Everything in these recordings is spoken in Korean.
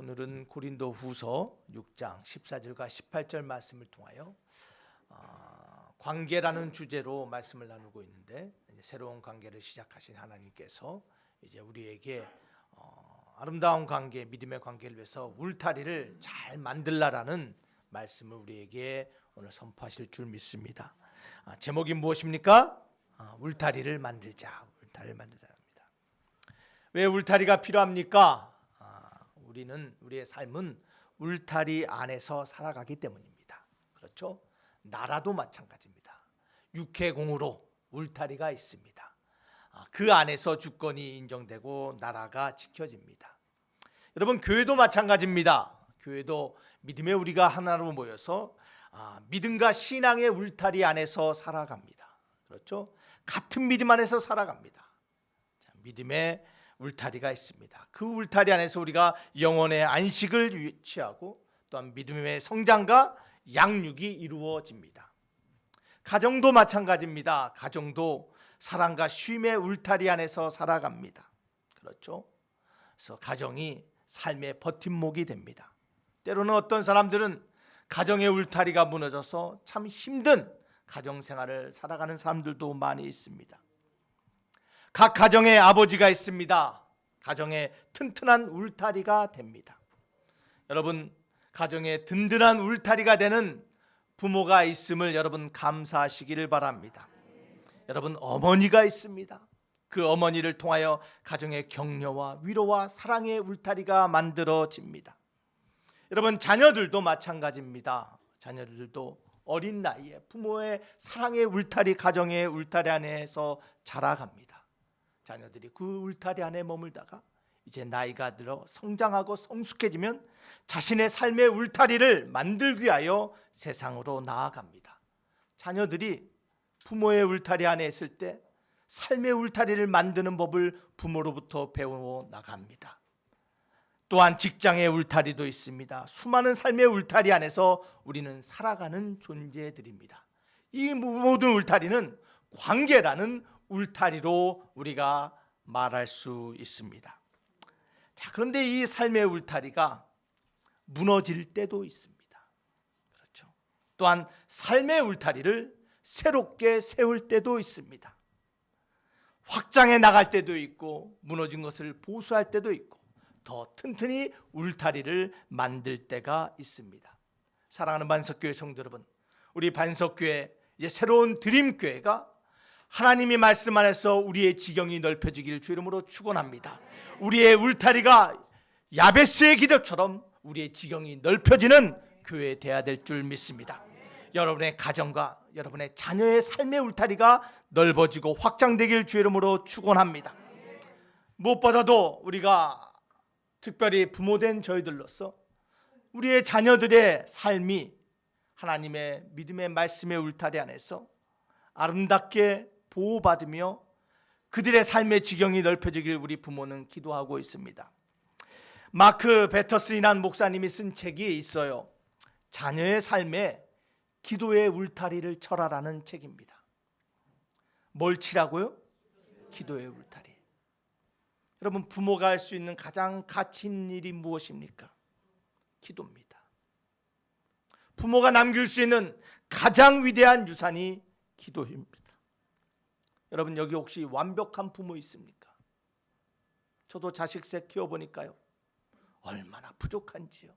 오늘은 고린도후서 6장 14절과 18절 말씀을 통하여 관계라는 주제로 말씀을 나누고 있는데, 이제 새로운 관계를 시작하신 하나님께서 이제 우리에게 아름다운 관계, 믿음의 관계를 위해서 울타리를 잘 만들라라는 말씀을 우리에게 오늘 선포하실 줄 믿습니다. 제목이 무엇입니까? 울타리를 만들자. 울타리를 만들자입니다. 왜 울타리가 필요합니까? 우리의 삶은 울타리 안에서 살아가기 때문입니다. 그렇죠? 나라도 마찬가지입니다. 육해공으로 울타리가 있습니다. 그 안에서 주권이 인정되고 나라가 지켜집니다. 여러분, 교회도 마찬가지입니다. 교회도 믿음의 우리가 하나로 모여서 믿음과 신앙의 울타리 안에서 살아갑니다. 그렇죠? 같은 믿음 안에서 살아갑니다. 믿음의 울타리가 있습니다. 그 울타리 안에서 우리가 영혼의 안식을 취하고 또한 믿음의 성장과 양육이 이루어집니다. 가정도 마찬가지입니다. 가정도 사랑과 쉼의 울타리 안에서 살아갑니다. 그렇죠? 그래서 가정이 삶의 버팀목이 됩니다. 때로는 어떤 사람들은 가정의 울타리가 무너져서 참 힘든 가정생활을 살아가는 사람들도 많이 있습니다. 각 가정에 아버지가 있습니다. 가정에 튼튼한 울타리가 됩니다. 여러분, 가정에 든든한 울타리가 되는 부모가 있음을 여러분 감사하시기를 바랍니다. 여러분, 어머니가 있습니다. 그 어머니를 통하여 가정의 격려와 위로와 사랑의 울타리가 만들어집니다. 여러분, 자녀들도 마찬가지입니다. 자녀들도 어린 나이에 부모의 사랑의 울타리, 가정의 울타리 안에서 자라갑니다. 자녀들이 그 울타리 안에 머물다가 이제 나이가 들어 성장하고 성숙해지면 자신의 삶의 울타리를 만들기 위하여 세상으로 나아갑니다. 자녀들이 부모의 울타리 안에 있을 때 삶의 울타리를 만드는 법을 부모로부터 배워 나갑니다. 또한 직장의 울타리도 있습니다. 수많은 삶의 울타리 안에서 우리는 살아가는 존재들입니다. 이 모든 울타리는 관계라는 울타리로 우리가 말할 수 있습니다. 자, 그런데 이 삶의 울타리가 무너질 때도 있습니다. 그렇죠? 또한 삶의 울타리를 새롭게 세울 때도 있습니다. 확장해 나갈 때도 있고 무너진 것을 보수할 때도 있고 더 튼튼히 울타리를 만들 때가 있습니다. 사랑하는 반석교회 성도 여러분, 우리 반석교회 이제 새로운 드림교회가 하나님이 말씀 안에서 우리의 지경이 넓혀지기를 주 이름으로 축원합니다. 우리의 울타리가 야베스의 기도처럼 우리의 지경이 넓혀지는 교회 되어야 될 줄 믿습니다. 여러분의 가정과 여러분의 자녀의 삶의 울타리가 넓어지고 확장되기를 주 이름으로 축원합니다. 무엇보다도 우리가 특별히 부모된 저희들로서 우리의 자녀들의 삶이 하나님의 믿음의 말씀의 울타리 안에서 아름답게 보호받으며 그들의 삶의 지경이 넓혀지길 우리 부모는 기도하고 있습니다. 마크 베터스이라는 목사님이 쓴 책이 있어요. 자녀의 삶에 기도의 울타리를 쳐라라는 책입니다. 뭘 치라고요? 기도의 울타리. 여러분, 부모가 할 수 있는 가장 가치 있는 일이 무엇입니까? 기도입니다. 부모가 남길 수 있는 가장 위대한 유산이 기도입니다. 여러분, 여기 혹시 완벽한 부모 있습니까? 저도 자식 셋 키워보니까요, 얼마나 부족한지요.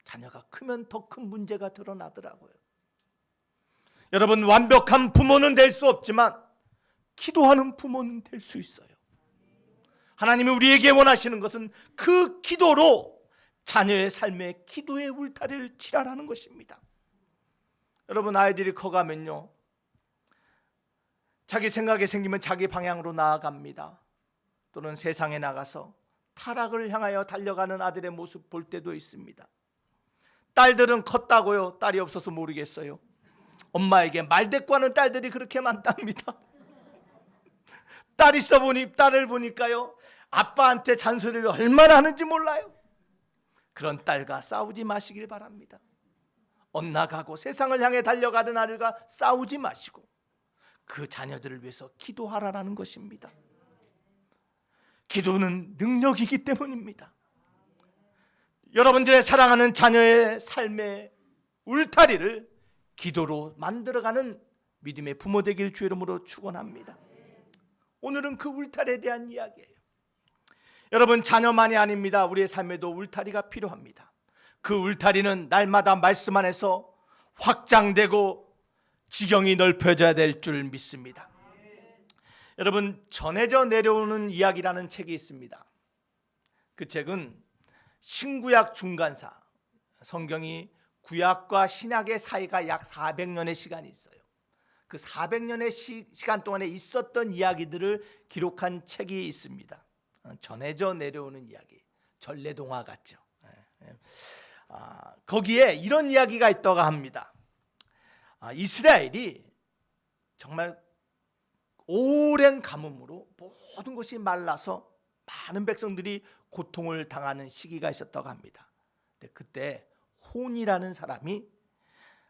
자녀가 크면 더 큰 문제가 드러나더라고요. 여러분, 완벽한 부모는 될 수 없지만 기도하는 부모는 될 수 있어요. 하나님이 우리에게 원하시는 것은 그 기도로 자녀의 삶에 기도의 울타리를 치라라는 것입니다. 여러분, 아이들이 커가면요, 자기 생각이 생기면 자기 방향으로 나아갑니다. 또는 세상에 나가서 타락을 향하여 달려가는 아들의 모습 볼 때도 있습니다. 딸들은 컸다고요? 딸이 없어서 모르겠어요. 엄마에게 말대꾸하는 딸들이 그렇게 많답니다. 딸을 보니까요, 아빠한테 잔소리를 얼마나 하는지 몰라요. 그런 딸과 싸우지 마시길 바랍니다. 엇나가고 세상을 향해 달려가는 아들과 싸우지 마시고 그 자녀들을 위해서 기도하라는 것입니다. 기도는 능력이기 때문입니다. 여러분들의 사랑하는 자녀의 삶의 울타리를 기도로 만들어가는 믿음의 부모 되길 주의 이름으로 축원합니다. 오늘은 그 울타리에 대한 이야기예요. 여러분, 자녀만이 아닙니다. 우리의 삶에도 울타리가 필요합니다. 그 울타리는 날마다 말씀 안에서 확장되고 지경이 넓혀져야 될 줄 믿습니다. 여러분, 전해져 내려오는 이야기라는 책이 있습니다. 그 책은 신구약 중간사, 성경이 구약과 신약의 사이가 약 400년의 시간이 있어요. 그 400년의 시간 동안에 있었던 이야기들을 기록한 책이 있습니다. 전해져 내려오는 이야기, 전래동화 같죠. 거기에 이런 이야기가 있다고 합니다. 이스라엘이 정말 오랜 가뭄으로 모든 것이 말라서 많은 백성들이 고통을 당하는 시기가 있었다고 합니다. 근데 그때 혼이라는 사람이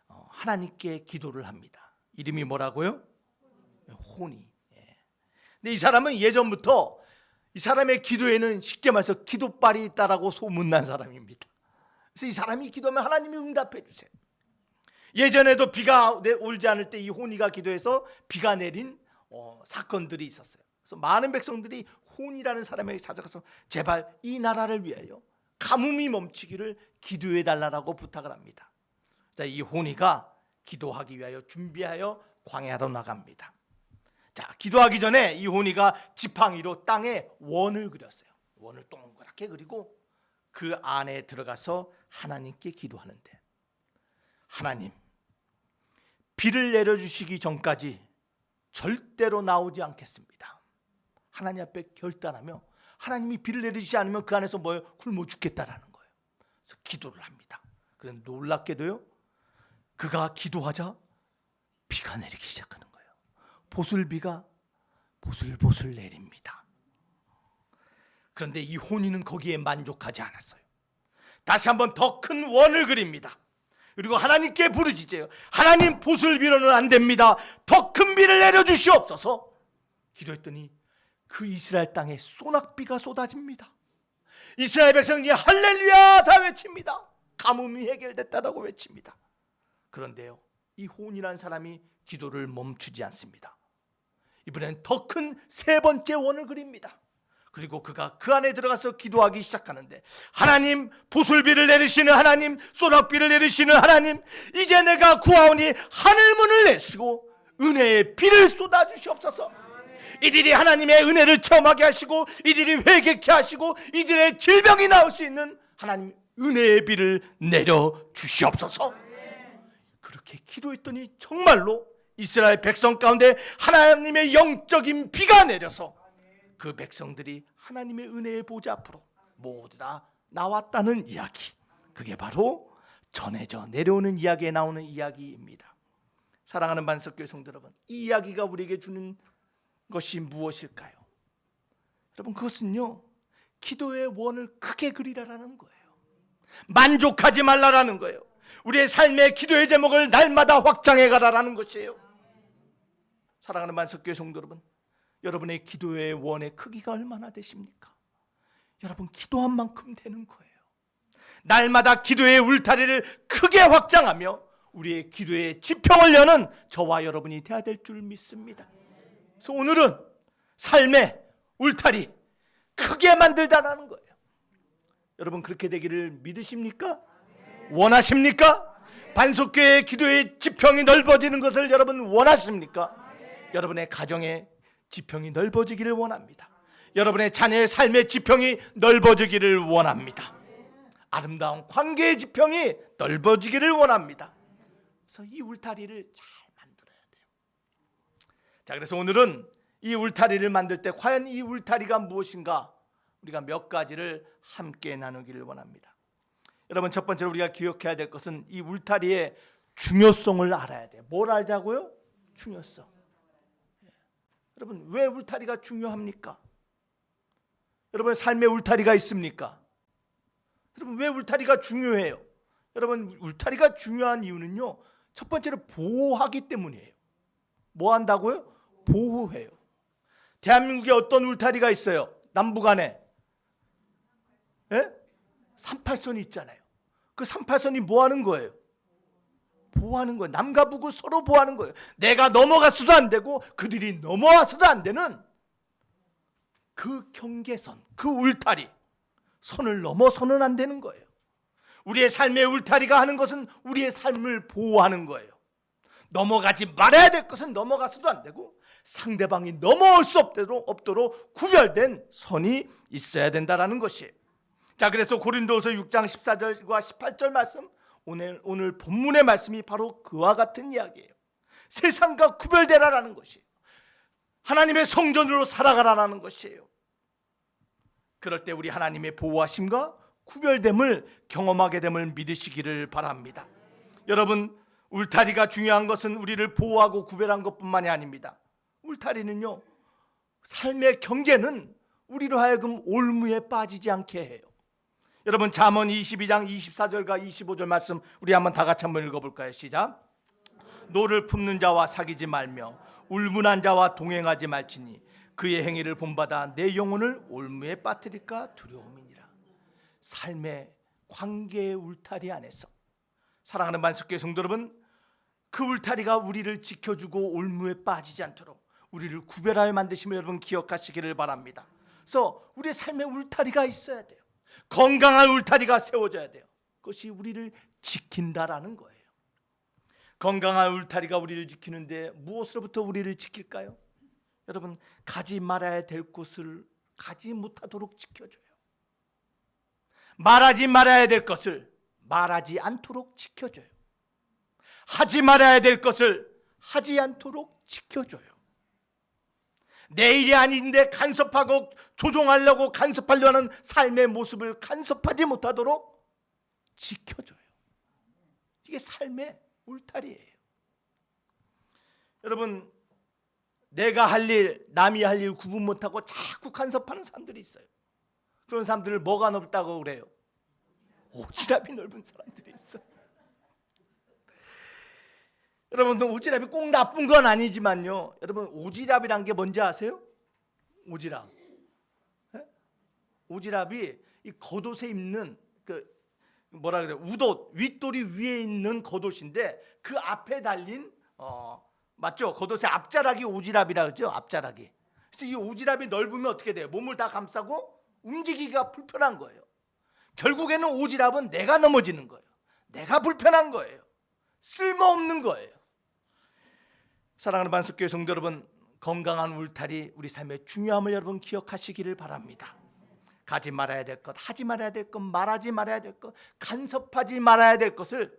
하나님께 기도를 합니다. 이름이 뭐라고요? 혼이. 근데 이 사람은 예전부터 이 사람의 기도에는 쉽게 말해서 기도빨이 있다라고 소문난 사람입니다. 그래서 이 사람이 기도하면 하나님이 응답해 주세요. 예전에도 비가 오지 않을 때 이 혼이가 기도해서 비가 내린 사건들이 있었어요. 그래서 많은 백성들이 혼이라는 사람에게 찾아가서 제발 이 나라를 위하여 가뭄이 멈추기를 기도해 달라고 부탁을 합니다. 자, 이 혼이가 기도하기 위하여 준비하여 광야로 나갑니다. 자, 기도하기 전에 이 혼이가 지팡이로 땅에 원을 그렸어요. 원을 동그랗게 그리고 그 안에 들어가서 하나님께 기도하는데, 하나님, 비를 내려주시기 전까지 절대로 나오지 않겠습니다. 하나님 앞에 결단하며 하나님이 비를 내리지 않으면 그 안에서 뭐예요? 굶어 죽겠다라는 거예요. 그래서 기도를 합니다. 그런데 놀랍게도요, 그가 기도하자 비가 내리기 시작하는 거예요. 보슬비가 보슬보슬 내립니다. 그런데 이 혼인은 거기에 만족하지 않았어요. 다시 한번 더 큰 원을 그립니다. 그리고 하나님께 부르짖어요. 하나님, 보슬비로는 안 됩니다. 더 큰 비를 내려주시옵소서. 기도했더니 그 이스라엘 땅에 소낙비가 쏟아집니다. 이스라엘 백성이 할렐루야 다 외칩니다. 가뭄이 해결됐다라고 외칩니다. 그런데요, 이 혼이라는 사람이 기도를 멈추지 않습니다. 이번엔 더 큰 세 번째 원을 그립니다. 그리고 그가 그 안에 들어가서 기도하기 시작하는데, 하나님, 보슬비를 내리시는 하나님, 소낙비를 내리시는 하나님, 이제 내가 구하오니 하늘문을 내시고 은혜의 비를 쏟아주시옵소서. 이들이 하나님의 은혜를 체험하게 하시고, 이들이 회개케 하시고, 이들의 질병이 나을 수 있는 하나님 은혜의 비를 내려주시옵소서. 그렇게 기도했더니 정말로 이스라엘 백성 가운데 하나님의 영적인 비가 내려서 그 백성들이 하나님의 은혜의 보좌 앞으로 모두 다 나왔다는 이야기, 그게 바로 전해져 내려오는 이야기에 나오는 이야기입니다. 사랑하는 만석교회 성도 여러분, 이 이야기가 우리에게 주는 것이 무엇일까요? 여러분, 그것은요, 기도의 원을 크게 그리라라는 거예요. 만족하지 말라라는 거예요. 우리의 삶의 기도의 제목을 날마다 확장해 가라라는 것이에요. 사랑하는 만석교회 성도 여러분, 여러분의 기도의 원의 크기가 얼마나 되십니까? 여러분, 기도한 만큼 되는 거예요. 날마다 기도의 울타리를 크게 확장하며 우리의 기도의 지평을 여는 저와 여러분이 되어야 될 줄 믿습니다. 그래서 오늘은 삶의 울타리 크게 만들다라는 거예요. 여러분, 그렇게 되기를 믿으십니까? 원하십니까? 반석교회의 기도의 지평이 넓어지는 것을 여러분 원하십니까? 여러분의 가정의 지평이 넓어지기를 원합니다. 여러분의 자녀의 삶의 지평이 넓어지기를 원합니다. 아름다운 관계의 지평이 넓어지기를 원합니다. 그래서 이 울타리를 잘 만들어야 돼요. 자, 그래서 오늘은 이 울타리를 만들 때 과연 이 울타리가 무엇인가, 우리가 몇 가지를 함께 나누기를 원합니다. 여러분, 첫 번째로 우리가 기억해야 될 것은 이 울타리의 중요성을 알아야 돼요. 뭘 알자고요? 중요성. 여러분, 왜 울타리가 중요합니까? 여러분, 삶의 울타리가 있습니까? 여러분, 왜 울타리가 중요해요? 여러분, 울타리가 중요한 이유는요, 첫 번째로 보호하기 때문이에요. 뭐 한다고요? 보호해요. 대한민국에 어떤 울타리가 있어요? 남북 안에? 예? 38선이 있잖아요. 그 38선이 뭐 하는 거예요? 보호하는 거예요. 남과 북을 서로 보호하는 거예요. 내가 넘어갔어도 안 되고 그들이 넘어와서도 안 되는 그 경계선, 그 울타리, 선을 넘어서는 안 되는 거예요. 우리의 삶의 울타리가 하는 것은 우리의 삶을 보호하는 거예요. 넘어가지 말아야 될 것은 넘어가서도 안 되고 상대방이 넘어올 수 없도록 구별된 선이 있어야 된다는 것이에요. 자, 그래서 고린도후서 6장 14절과 18절 말씀, 오늘 본문의 말씀이 바로 그와 같은 이야기예요. 세상과 구별되라라는 것이에요. 하나님의 성전으로 살아가라라는 것이에요. 그럴 때 우리 하나님의 보호하심과 구별됨을 경험하게 됨을 믿으시기를 바랍니다. 여러분, 울타리가 중요한 것은 우리를 보호하고 구별한 것뿐만이 아닙니다. 울타리는요, 삶의 경계는 우리로 하여금 올무에 빠지지 않게 해요. 여러분, 잠언 22장 24절과 25절 말씀 우리 한번 다 같이 한번 읽어볼까요? 시작. 노를 품는 자와 사귀지 말며 울문한 자와 동행하지 말지니 그의 행위를 본받아 내 영혼을 올무에 빠뜨릴까 두려움이니라. 삶의 관계의 울타리 안에서 사랑하는 만석교회 성도 여러분, 그 울타리가 우리를 지켜주고 올무에 빠지지 않도록 우리를 구별하여 만드심을 여러분 기억하시기를 바랍니다. 그래서 우리의 삶의 울타리가 있어야 돼요. 건강한 울타리가 세워져야 돼요. 그것이 우리를 지킨다라는 거예요. 건강한 울타리가 우리를 지키는데 무엇으로부터 우리를 지킬까요? 여러분, 가지 말아야 될 곳을 가지 못하도록 지켜줘요. 말하지 말아야 될 것을 말하지 않도록 지켜줘요. 하지 말아야 될 것을 하지 않도록 지켜줘요. 내 일이 아닌데 간섭하고 조종하려고 간섭하려 하는 삶의 모습을 간섭하지 못하도록 지켜줘요. 이게 삶의 울타리예요. 여러분, 내가 할 일, 남이 할 일 구분 못하고 자꾸 간섭하는 사람들이 있어요. 그런 사람들을 뭐가 넓다고 그래요? 오지랖이 넓은 사람들이 있어요. 여러분, 오지랖이 꼭 나쁜 건 아니지만요, 여러분, 오지랖이란 게 뭔지 아세요? 오지랖. 네? 오지랖이 이 겉옷에 입는 그 뭐라 그래요? 웃옷, 윗돌이 위에 있는 겉옷인데 그 앞에 달린 맞죠? 겉옷의 앞자락이 오지랖이라 그러죠? 앞자락이. 그래서 이 오지랖이 넓으면 어떻게 돼요? 몸을 다 감싸고 움직이기가 불편한 거예요. 결국에는 오지랖은 내가 넘어지는 거예요. 내가 불편한 거예요. 쓸모없는 거예요. 사랑하는 반석교회 성도 여러분, 건강한 울타리 우리 삶의 중요함을 여러분 기억하시기를 바랍니다. 가지 말아야 될 것, 하지 말아야 될 것, 말하지 말아야 될 것, 간섭하지 말아야 될 것을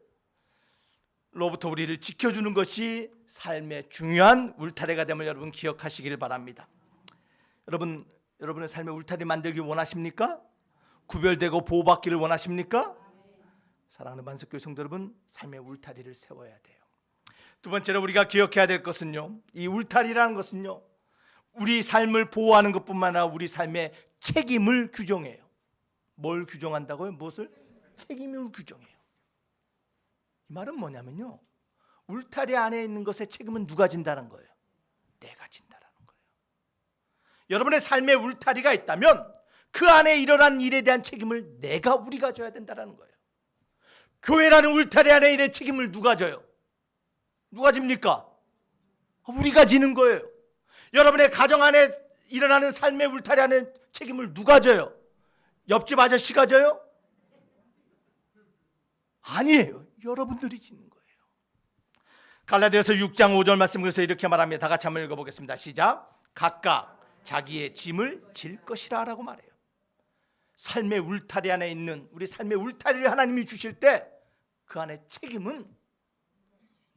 로부터 우리를 지켜주는 것이 삶의 중요한 울타리가 됨을 여러분 기억하시기를 바랍니다. 여러분의 삶의 울타리 만들기 원하십니까? 구별되고 보호받기를 원하십니까? 사랑하는 반석교회 성도 여러분, 삶의 울타리를 세워야 돼요. 두 번째로 우리가 기억해야 될 것은요, 이 울타리라는 것은요, 우리 삶을 보호하는 것뿐만 아니라 우리 삶의 책임을 규정해요. 뭘 규정한다고요? 무엇을? 책임을 규정해요. 이 말은 뭐냐면요, 울타리 안에 있는 것의 책임은 누가 진다는 거예요? 내가 진다라는 거예요. 여러분의 삶에 울타리가 있다면 그 안에 일어난 일에 대한 책임을 우리가 져야 된다는 거예요. 교회라는 울타리 안에 일의 책임을 누가 져요? 누가 집니까? 우리가 지는 거예요. 여러분의 가정 안에 일어나는 삶의 울타리 안에 책임을 누가 져요? 옆집 아저씨가 져요? 아니에요. 여러분들이 짓는 거예요. 갈라디아서 6장 5절 말씀, 그래서 이렇게 말합니다. 다 같이 한번 읽어보겠습니다. 시작. 각각 자기의 짐을 질 것이라 라고 말해요. 삶의 울타리 안에 있는 우리 삶의 울타리를 하나님이 주실 때 그 안에 책임은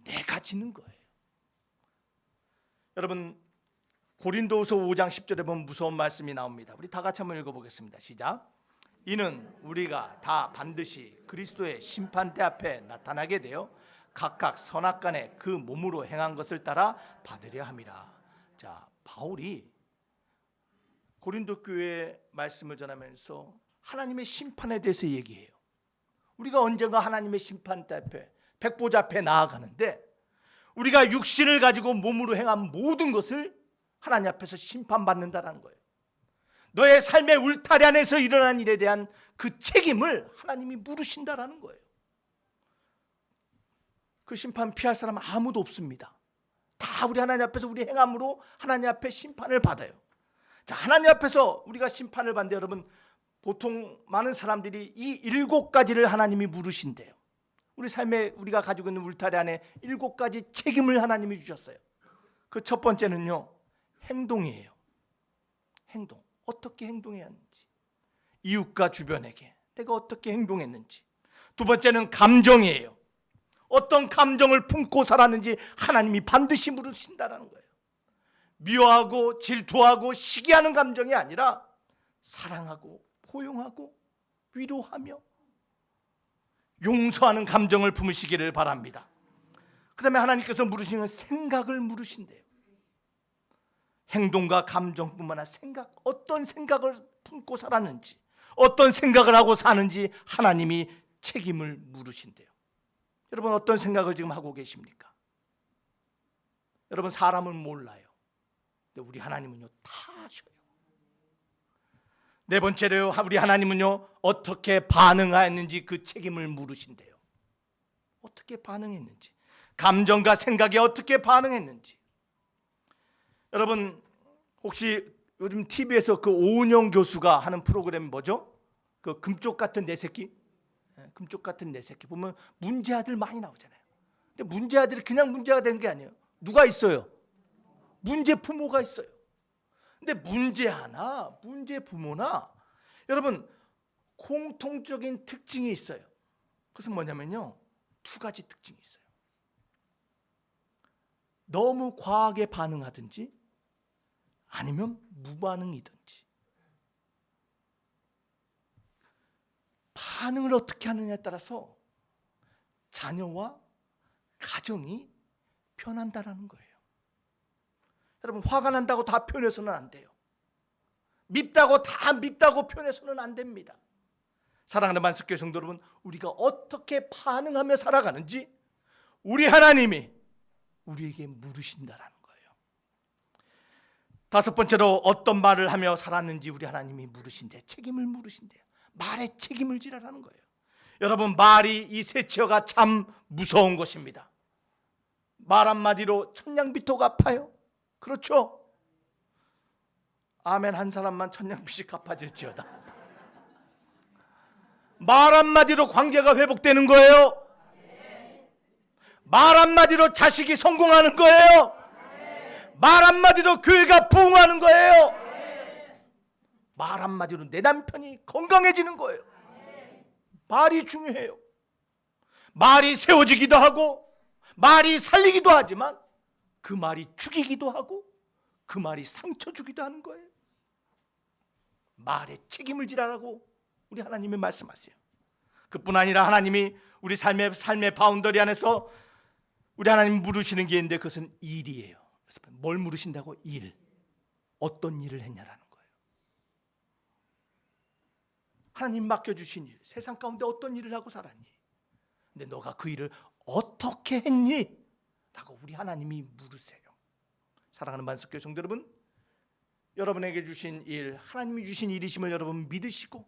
내가 지는 거예요. 여러분, 고린도후서 5장 10절에 보면 무서운 말씀이 나옵니다. 우리 다 같이 한번 읽어보겠습니다. 시작. 이는 우리가 다 반드시 그리스도의 심판대 앞에 나타나게 되어 각각 선악간에 그 몸으로 행한 것을 따라 받으려 함이라. 자, 바울이 고린도 교회의 말씀을 전하면서 하나님의 심판에 대해서 얘기해요. 우리가 언젠가 하나님의 심판대 앞에, 백보자 앞에 나아가는데 우리가 육신을 가지고 몸으로 행한 모든 것을 하나님 앞에서 심판받는다는 거예요. 너의 삶의 울타리 안에서 일어난 일에 대한 그 책임을 하나님이 물으신다라는 거예요. 그 심판 피할 사람은 아무도 없습니다. 다 우리 하나님 앞에서 우리 행함으로 하나님 앞에 심판을 받아요. 자, 하나님 앞에서 우리가 심판을 받는데 여러분, 보통 많은 사람들이 이 7가지를 하나님이 물으신대요. 우리 삶에 우리가 가지고 있는 울타리 안에 7가지 책임을 하나님이 주셨어요. 그 첫 번째는요, 행동이에요. 행동. 어떻게 행동해야 하는지, 이웃과 주변에게 내가 어떻게 행동했는지. 두 번째는 감정이에요. 어떤 감정을 품고 살았는지 하나님이 반드시 물으신다라는 거예요. 미워하고 질투하고 시기하는 감정이 아니라 사랑하고 포용하고 위로하며 용서하는 감정을 품으시기를 바랍니다. 그 다음에 하나님께서 물으시는 생각을 물으신대요. 행동과 감정뿐만 아니라 생각, 어떤 생각을 품고 살았는지, 어떤 생각을 하고 사는지 하나님이 책임을 물으신대요. 여러분, 어떤 생각을 지금 하고 계십니까? 여러분, 사람은 몰라요. 근데 우리 하나님은요, 다 아셔요. 네 번째로 우리 하나님은요, 어떻게 반응하였는지 그 책임을 물으신대요. 어떻게 반응했는지, 감정과 생각에 어떻게 반응했는지. 여러분, 혹시 요즘 TV에서 그 오은영 교수가 하는 프로그램 뭐죠? 그 금쪽 같은 내 새끼? 금쪽 같은 내 새끼 보면 문제아들 많이 나오잖아요. 근데 문제아들이 그냥 문제가 된 게 아니에요. 누가 있어요? 문제 부모가 있어요. 근데 문제아나 문제 부모나 여러분 공통적인 특징이 있어요. 그것은 뭐냐면요, 2가지 특징이 있어요. 너무 과하게 반응하든지 아니면 무반응이든지. 반응을 어떻게 하느냐에 따라서 자녀와 가정이 변한다는 거예요. 여러분, 화가 난다고 다 표현해서는 안 돼요. 밉다고 다 밉다고 표현해서는 안 됩니다. 사랑하는 만석교회 성도 여러분, 우리가 어떻게 반응하며 살아가는지 우리 하나님이 우리에게 물으신다라는 거예요. 5번째로 어떤 말을 하며 살았는지 우리 하나님이 물으신대, 책임을 물으신대요. 말에 책임을 지라라는 거예요. 여러분, 말이 이 세처가 참 무서운 것입니다. 말 한마디로 천냥빚도 갚아요. 그렇죠? 아멘 한 사람만 천냥빚이 갚아질지어다. 말 한마디로 관계가 회복되는 거예요. 말 한마디로 자식이 성공하는 거예요. 말 한마디로 교회가 부흥하는 거예요. 말 한마디로 내 남편이 건강해지는 거예요. 말이 중요해요. 말이 세워지기도 하고 말이 살리기도 하지만 그 말이 죽이기도 하고 그 말이 상처 주기도 하는 거예요. 말에 책임을 지라라고 우리 하나님이 말씀하세요. 그뿐 아니라 하나님이 우리 삶의 바운더리 안에서 우리 하나님 물으시는 게 있는데 그것은 일이에요. 그래서 뭘 물으신다고? 일. 어떤 일을 했냐라는 거예요. 하나님 맡겨주신 일, 세상 가운데 어떤 일을 하고 살았니? 근데 너가 그 일을 어떻게 했니? 라고 우리 하나님이 물으세요. 사랑하는 만석교회 성도 여러분, 여러분에게 주신 일, 하나님이 주신 일이심을 여러분 믿으시고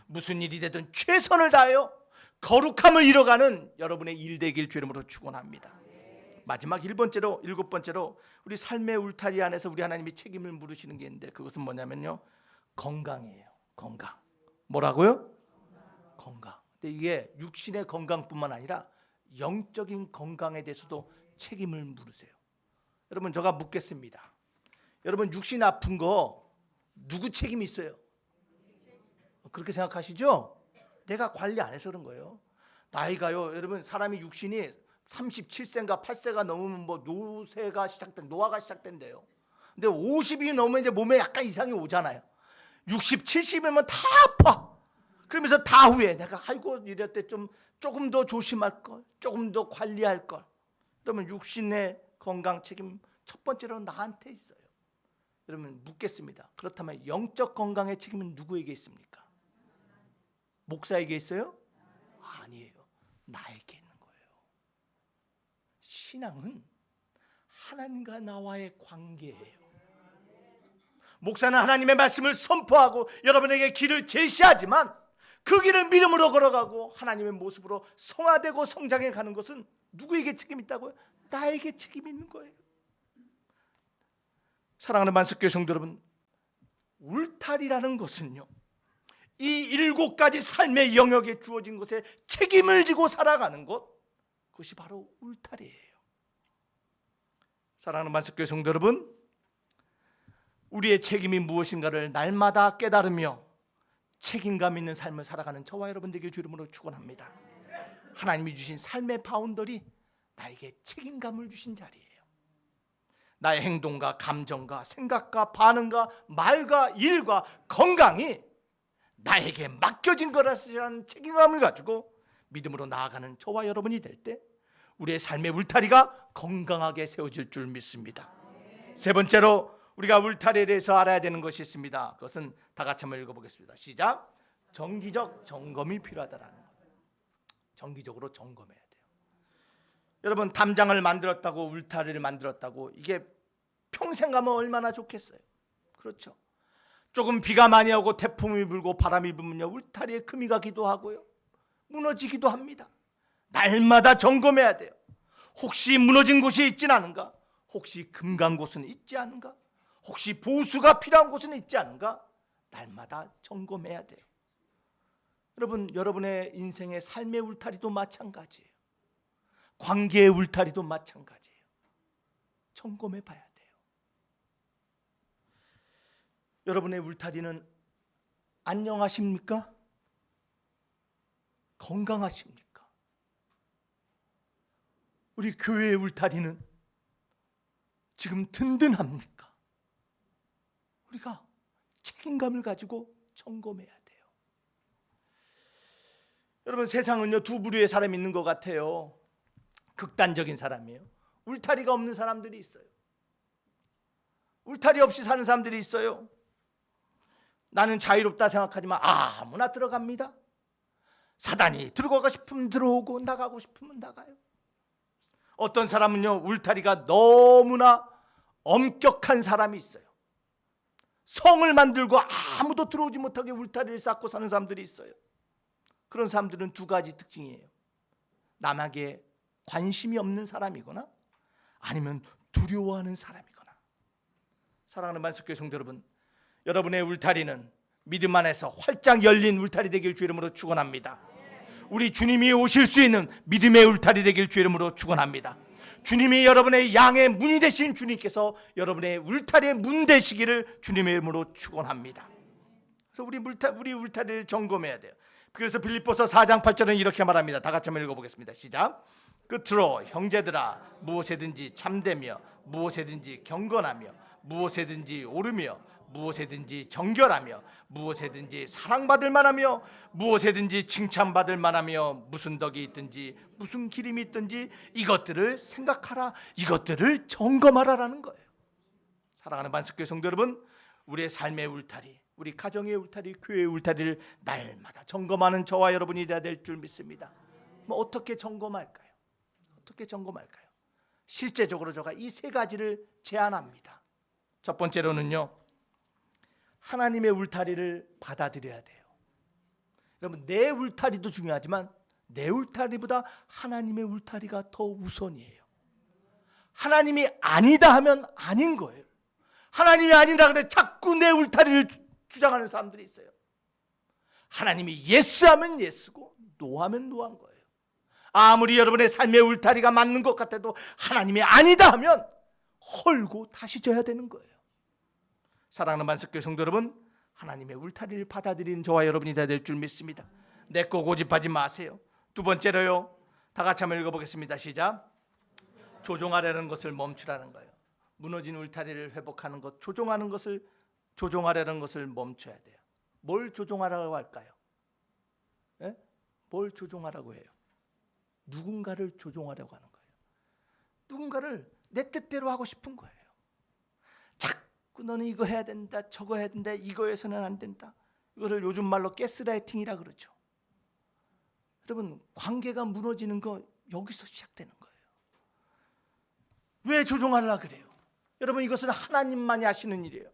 무슨 일이 되든 최선을 다하여 거룩함을 이뤄가는 여러분의 일 되길 주 이름으로 축원합니다. 마지막 7번째로 우리 삶의 울타리 안에서 우리 하나님이 책임을 물으시는 게 있는데 그것은 뭐냐면요, 건강이에요. 건강. 뭐라고요? 건강. 근데 이게 육신의 건강뿐만 아니라 영적인 건강에 대해서도 책임을 물으세요. 여러분, 제가 묻겠습니다. 여러분, 육신 아픈 거 누구 책임이 있어요? 그렇게 생각하시죠? 내가 관리 안 해서 그런 거예요. 나이가요, 여러분, 사람이 육신이 37세인가 8세가 넘으면 뭐 노화가 시작된대요. 근데 50이 넘으면 이제 몸에 약간 이상이 오잖아요. 60, 70이면 다 아파. 그러면서 다 후회. 내가 아이고 이럴 때 조금 더 조심할 걸, 조금 더 관리할 걸. 그러면 육신의 건강 책임 첫 번째로 나한테 있어요. 여러분, 묻겠습니다. 그렇다면 영적 건강의 책임은 누구에게 있습니까? 목사에게 있어요? 아니에요. 나에게 있는 거예요. 신앙은 하나님과 나와의 관계예요. 목사는 하나님의 말씀을 선포하고 여러분에게 길을 제시하지만 그 길을 믿음으로 걸어가고 하나님의 모습으로 성화되고 성장해 가는 것은 누구에게 책임이 있다고요? 나에게 책임이 있는 거예요. 사랑하는 만석교회 성도 여러분, 울타리라는 것은요, 이 7가지 삶의 영역에 주어진 것에 책임을 지고 살아가는 것, 그것이 바로 울타리예요. 사랑하는 만석교회 성도 여러분, 우리의 책임이 무엇인가를 날마다 깨달으며 책임감 있는 삶을 살아가는 저와 여러분 되길 주 이름으로 축원합니다. 하나님이 주신 삶의 바운더리, 나에게 책임감을 주신 자리예요. 나의 행동과 감정과 생각과 반응과 말과 일과 건강이 나에게 맡겨진 거라는 책임감을 가지고 믿음으로 나아가는 저와 여러분이 될 때 우리의 삶의 울타리가 건강하게 세워질 줄 믿습니다. 세 번째로 우리가 울타리에 대해서 알아야 되는 것이 있습니다. 그것은 다 같이 한번 읽어보겠습니다. 시작. 정기적 점검이 필요하다라는 것. 정기적으로 점검해야 돼요. 여러분, 담장을 만들었다고, 울타리를 만들었다고 이게 평생 가면 얼마나 좋겠어요. 그렇죠. 조금 비가 많이 오고 태풍이 불고 바람이 불면요, 울타리에 금이 가기도 하고요, 무너지기도 합니다. 날마다 점검해야 돼요. 혹시 무너진 곳이 있진 않은가? 혹시 금 간 곳은 있지 않은가? 혹시 보수가 필요한 곳은 있지 않은가? 날마다 점검해야 돼요. 여러분, 여러분의 인생의 삶의 울타리도 마찬가지예요. 관계의 울타리도 마찬가지예요. 점검해 봐야 돼요. 여러분의 울타리는 안녕하십니까? 건강하십니까? 우리 교회의 울타리는 지금 든든합니까? 우리가 책임감을 가지고 점검해야 돼요. 여러분, 세상은요, 두 부류의 사람이 있는 것 같아요. 극단적인 사람이에요. 울타리가 없는 사람들이 있어요. 울타리 없이 사는 사람들이 있어요. 나는 자유롭다 생각하지만 아무나 들어갑니다. 사단이 들어가고 싶으면 들어오고 나가고 싶으면 나가요. 어떤 사람은요, 울타리가 너무나 엄격한 사람이 있어요. 성을 만들고 아무도 들어오지 못하게 울타리를 쌓고 사는 사람들이 있어요. 그런 사람들은 두 가지 특징이에요. 남에게 관심이 없는 사람이거나 아니면 두려워하는 사람이거나. 사랑하는 만석교회 성도 여러분, 여러분의 울타리는 믿음 안에서 활짝 열린 울타리 되길 주 이름으로 축원합니다. 우리 주님이 오실 수 있는 믿음의 울타리 되길 주 이름으로 축원합니다. 주님이 여러분의 양의 문이 되신 주님께서 여러분의 울타리의 문 되시기를 주님의 이름으로 축원합니다. 그래서 우리 울타리를 점검해야 돼요. 그래서 빌립보서 4장 8절은 이렇게 말합니다. 다 같이 한번 읽어보겠습니다. 시작. 끝으로 형제들아, 무엇에든지 참되며 무엇에든지 경건하며 무엇에든지 오르며 무엇에든지 정결하며 무엇에든지 사랑받을 만하며 무엇에든지 칭찬받을 만하며 무슨 덕이 있든지 무슨 기림이 있든지 이것들을 생각하라, 이것들을 점검하라라는 거예요. 사랑하는 만석교회 성도 여러분, 우리의 삶의 울타리, 우리 가정의 울타리, 교회의 울타리를 날마다 점검하는 저와 여러분이 되어야 될 줄 믿습니다. 어떻게 점검할까요? 어떻게 점검할까요? 실제적으로 제가 이 세 가지를 제안합니다. 첫 번째로는요, 하나님의 울타리를 받아들여야 돼요. 여러분, 내 울타리도 중요하지만 내 울타리보다 하나님의 울타리가 더 우선이에요. 하나님이 아니다 하면 아닌 거예요. 하나님이 아니다 근데 자꾸 내 울타리를 주장하는 사람들이 있어요. 하나님이 예스하면 예스고 노하면 노한 거예요. 아무리 여러분의 삶의 울타리가 맞는 것 같아도 하나님이 아니다 하면 헐고 다시 져야 되는 거예요. 사랑하는 만석교회 성도 여러분, 하나님의 울타리를 받아들이는 저와 여러분이 되어야 될 줄 믿습니다. 내 거 고집하지 마세요. 두 번째로요, 다 같이 한번 읽어보겠습니다. 시작. 조종하려는 것을 멈추라는 거예요. 무너진 울타리를 회복하는 것, 조종하려는 것을 멈춰야 돼요. 뭘 조종하라고 할까요? 네? 뭘 조종하라고 해요? 누군가를 조종하려고 하는 거예요. 누군가를 내 뜻대로 하고 싶은 거예요. 자꾸 너는 이거 해야 된다, 저거 해야 된다, 이거에서는 안 된다. 이거를 요즘 말로 가스라이팅이라 그러죠. 여러분, 관계가 무너지는 거 여기서 시작되는 거예요. 왜 조종하려고 그래요? 여러분, 이것은 하나님만이 하시는 일이에요.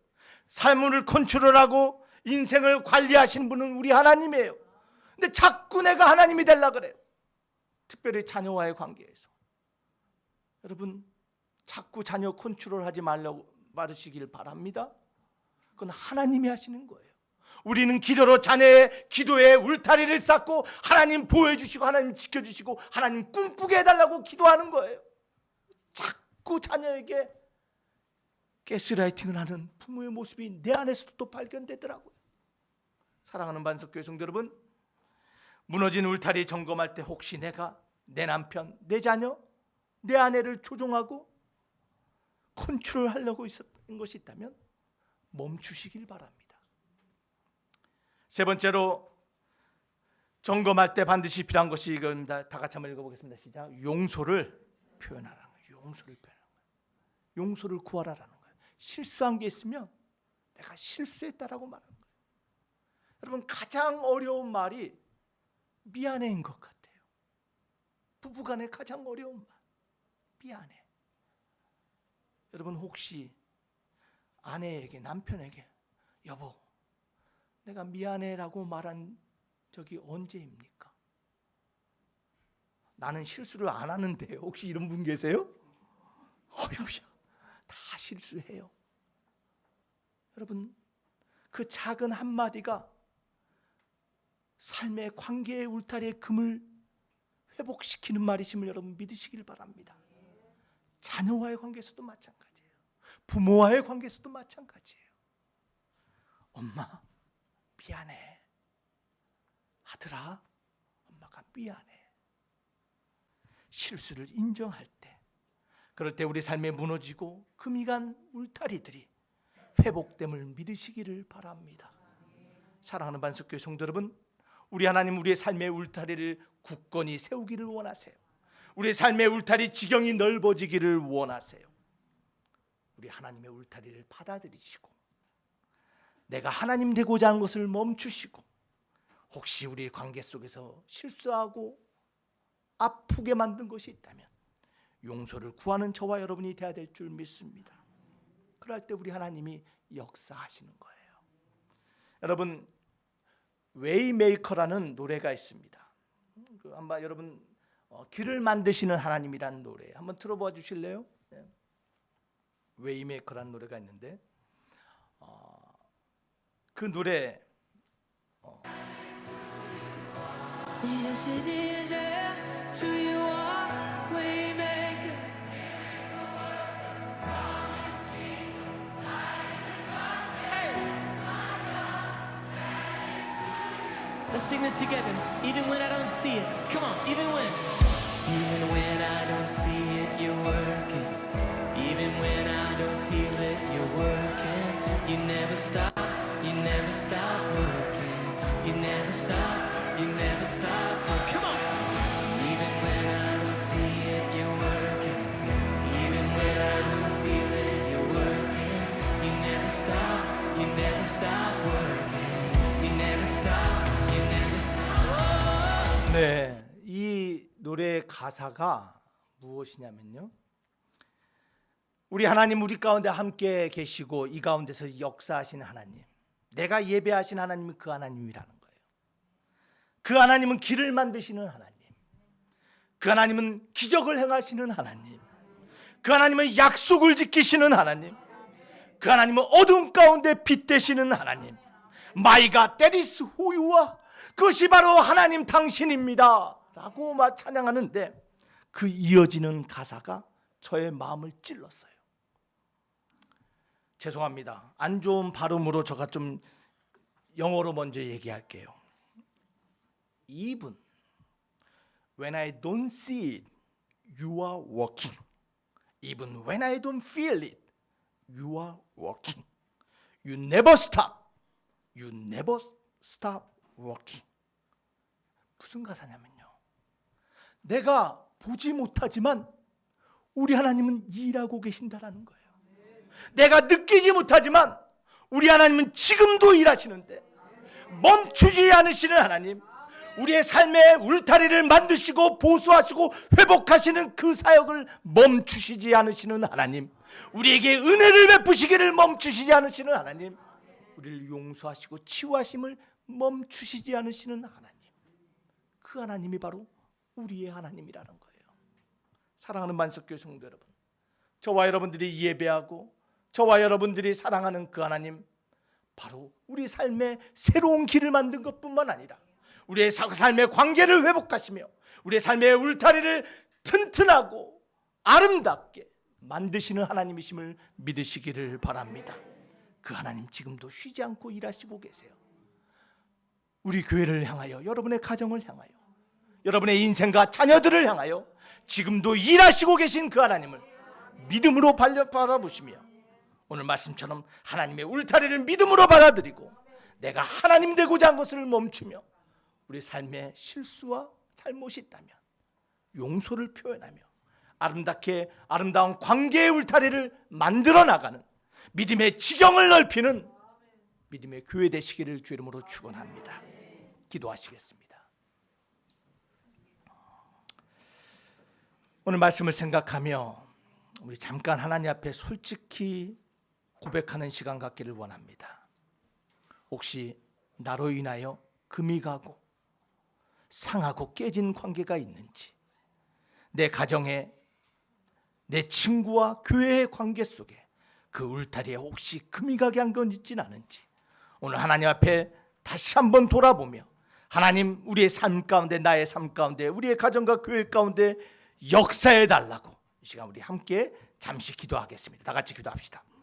삶을 컨트롤하고 인생을 관리하시는 분은 우리 하나님이에요. 근데 자꾸 내가 하나님이 되려고 그래요. 특별히 자녀와의 관계에서. 여러분, 자꾸 자녀 컨트롤하지 말으시길 바랍니다. 그건 하나님이 하시는 거예요. 우리는 기도로 자녀의 기도에 울타리를 쌓고 하나님 보호해주시고 하나님 지켜주시고 하나님 꿈꾸게 해달라고 기도하는 거예요. 자꾸 자녀에게 가스라이팅을 하는 부모의 모습이 내 안에서도 또 발견되더라고요. 사랑하는 반석교회 성도 여러분, 무너진 울타리 점검할 때 혹시 내가 내 남편, 내 자녀, 내 아내를 조종하고 컨트롤하려고 있었던 것이 있다면 멈추시길 바랍니다. 세 번째로 점검할 때 반드시 필요한 것이 이겁니다. 다 같이 한번 읽어보겠습니다. 시작. 용서를 표현하라는 거예요. 용서를 표현하는 거예요. 용서를 구하라라는 거예요. 실수한 게 있으면 내가 실수했다라고 말하는 거예요. 여러분, 가장 어려운 말이 미안해인 것 같아요. 부부간에 가장 어려운 말, 미안해. 여러분, 혹시 아내에게, 남편에게 여보, 내가 미안해라고 말한 적이 언제입니까? 나는 실수를 안 하는데 혹시 이런 분 계세요? 어휴야, 다 실수해요. 여러분, 그 작은 한마디가 삶의 관계의 울타리의 금을 회복시키는 말이심을 여러분 믿으시길 바랍니다. 자녀와의 관계에서도 마찬가지예요. 부모와의 관계에서도 마찬가지예요. 엄마 미안해. 아들아, 엄마가 미안해. 실수를 인정할 때, 그럴 때 우리 삶에 무너지고 금이 간 울타리들이 회복됨을 믿으시기를 바랍니다. 사랑하는 반석교회 성도 여러분, 우리 하나님 우리의 삶의 울타리를 굳건히 세우기를 원하세요. 우리의 삶의 울타리 지경이 넓어지기를 원하세요. 우리 하나님의 울타리를 받아들이시고 내가 하나님 되고자 한 것을 멈추시고, 혹시 우리 관계 속에서 실수하고 아프게 만든 것이 있다면 용서를 구하는 저와 여러분이 되어야 될 줄 믿습니다. 그럴 때 우리 하나님이 역사하시는 거예요. 여러분, 웨이메이커라는 노래가 있습니다. 한번 여러분 길을 만드시는 하나님이라는 노래 한번 들어봐 주실래요? 네. 웨이메이커라는 노래가 있는데 그 노래 Yes it is, yeah. To you are waymaker. Let's sing this together. Even when I don't see it. Come on, even when I don't see it, you're working. Even when I don't feel it, you're working. You never stop working. You never stop working. Come on. Even when I don't see it, you're working. Even when I don't feel it, you're working. You never stop working. You never stop. 네, 이 노래의 가사가 무엇이냐면요, 우리 하나님 우리 가운데 함께 계시고 이 가운데서 역사하시는 하나님, 내가 예배하신 하나님이 그 하나님이라는 거예요. 그 하나님은 길을 만드시는 하나님, 그 하나님은 기적을 행하시는 하나님, 그 하나님은 약속을 지키시는 하나님, 그 하나님은 어둠 가운데 빛 되시는 하나님. My God, that is who you are. 그것이 바로 하나님 당신입니다 라고 막 찬양하는데, 그 이어지는 가사가 저의 마음을 찔렀어요. 죄송합니다. 안 좋은 발음으로 제가 좀 영어로 먼저 얘기할게요. Even when I don't see it, you are working. Even when I don't feel it, you are working. You never stop. You never stop working. 무슨 가사냐면요, 내가 보지 못하지만 우리 하나님은 일하고 계신다라는 거예요. 내가 느끼지 못하지만 우리 하나님은 지금도 일하시는데 멈추지 않으시는 하나님, 우리의 삶의 울타리를 만드시고 보수하시고 회복하시는 그 사역을 멈추시지 않으시는 하나님, 우리에게 은혜를 베푸시기를 멈추시지 않으시는 하나님, 우리를 용서하시고 치유하심을 멈추시지 않으시는 하나님, 그 하나님이 바로 우리의 하나님이라는 거예요. 사랑하는 만석교회 성도 여러분, 저와 여러분들이 예배하고 저와 여러분들이 사랑하는 그 하나님, 바로 우리 삶의 새로운 길을 만든 것뿐만 아니라 우리의 삶의 관계를 회복하시며 우리의 삶의 울타리를 튼튼하고 아름답게 만드시는 하나님이심을 믿으시기를 바랍니다. 그 하나님 지금도 쉬지 않고 일하시고 계세요. 우리 교회를 향하여, 여러분의 가정을 향하여, 여러분의 인생과 자녀들을 향하여 지금도 일하시고 계신 그 하나님을 믿음으로 바라보시며 오늘 말씀처럼 하나님의 울타리를 믿음으로 받아들이고 내가 하나님 되고자 한 것을 멈추며 우리 삶에 실수와 잘못이 있다면 용서를 표현하며 아름답게 아름다운 관계의 울타리를 만들어 나가는 믿음의 지경을 넓히는 믿음의 교회 되시기를 주 이름으로 축원합니다. 기도하시겠습니다. 오늘 말씀을 생각하며 우리 잠깐 하나님 앞에 솔직히 고백하는 시간 갖기를 원합니다. 혹시 나로 인하여 금이 가고 상하고 깨진 관계가 있는지, 내 가정에, 내 친구와 교회의 관계 속에 그 울타리에 혹시 금이 가게 한 건 있진 않은지 오늘 하나님 앞에 다시 한번 돌아보며 하나님, 우리의 삶 가운데, 나의 삶 가운데, 우리의 가정과 교회 가운데 역사해 달라고 이 시간 우리 함께 잠시 기도하겠습니다. 다 같이 기도합시다.